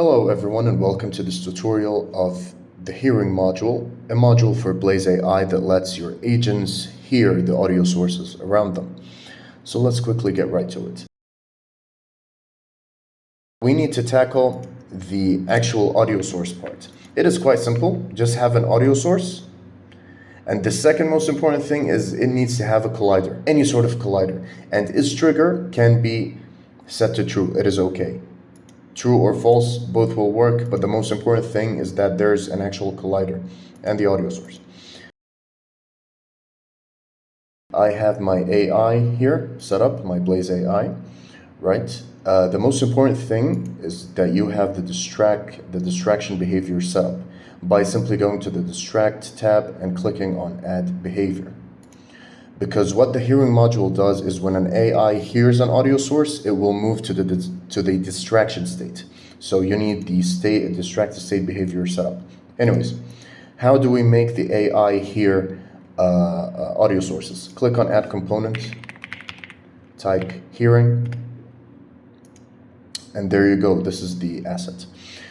Hello everyone and welcome to this tutorial of the hearing module, a module for Blaze AI that lets your agents hear the audio sources around them. So let's quickly get right to it. We need to tackle the actual audio source part. It is quite simple, just have an audio source. And the second most important thing is it needs to have a collider, any sort of collider. And its trigger can be set to true, it is okay. True or false, both will work, but the most important thing is that there's an actual collider and the audio source. I have my AI here set up, my Blaze AI, right? The most important thing is that you have the distraction behavior set up by simply going to the Distract tab and clicking on Add Behavior. Because what the hearing module does is when an AI hears an audio source, it will move to the distraction state. So you need the distracted state behavior set up. Anyways, how do we make the AI hear audio sources? Click on Add Component, type Hearing, and there you go. This is the asset.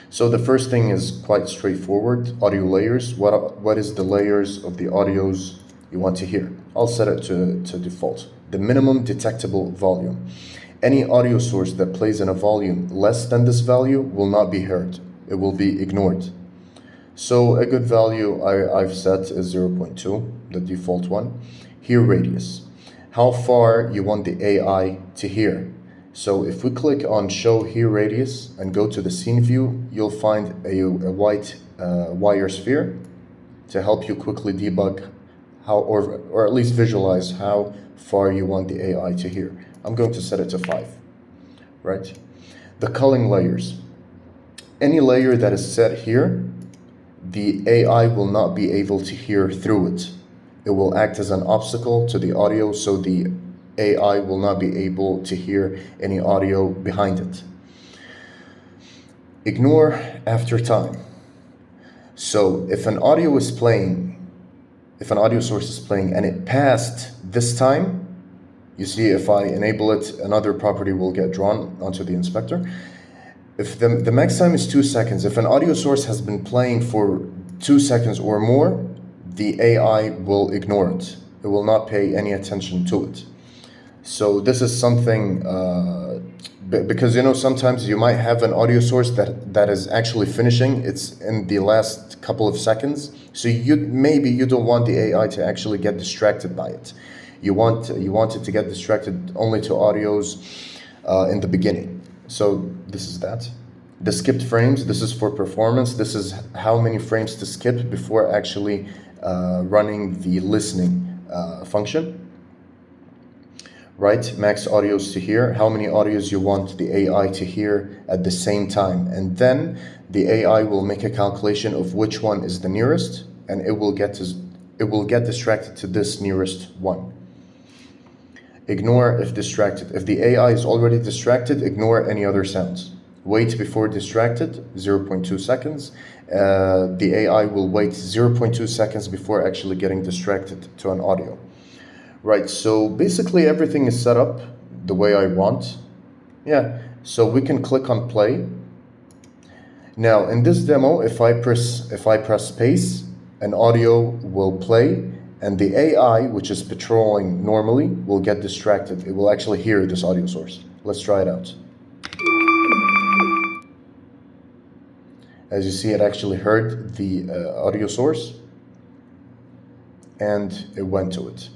So the first thing is quite straightforward, audio layers. What is the layers of the audios you want to hear? I'll set it to default. The minimum detectable volume. Any audio source that plays in a volume less than this value will not be heard. It will be ignored. So a good value I've set is 0.2, the default one. Hear radius. How far you want the AI to hear. So if we click on Show Hear Radius and go to the scene view, you'll find a white wire sphere to help you quickly debug how, or at least visualize how far you want the AI to hear. I'm going to set it to 5, right? The culling layers. Any layer that is set here, the AI will not be able to hear through it. It will act as an obstacle to the audio, so the AI will not be able to hear any audio behind it. Ignore after time. So if an audio is playing, if an audio source is playing and it passed this time, you see if I enable it, another property will get drawn onto the inspector. If the max time is 2 seconds, if an audio source has been playing for 2 seconds or more, the AI will ignore it. It will not pay any attention to it. So this is something, because sometimes you might have an audio source that is actually finishing, it's in the last couple of seconds. So maybe you don't want the AI to actually get distracted by it. You want it to get distracted only to audios in the beginning. So this is that. The skipped frames, this is for performance. This is how many frames to skip before actually running the listening function. Right, max audios to hear, how many audios you want the AI to hear at the same time. And then the AI will make a calculation of which one is the nearest, and it will get distracted to this nearest one. Ignore if distracted. If the AI is already distracted, ignore any other sounds. Wait before distracted, 0.2 seconds. The AI will wait 0.2 seconds before actually getting distracted to an audio. Right, so basically everything is set up the way I want. Yeah, so we can click on play. Now in this demo, if I press space, an audio will play and the AI, which is patrolling normally, will get distracted. It will actually hear this audio source. Let's try it out. As you see, it actually heard the audio source and it went to it.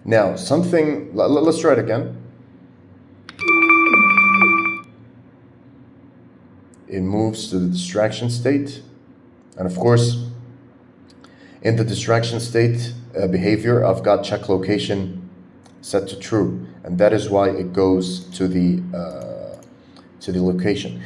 Now, let's try it again. It moves to the distraction state. And of course, in the distraction state behavior, I've got check location set to true. And that is why it goes to the location.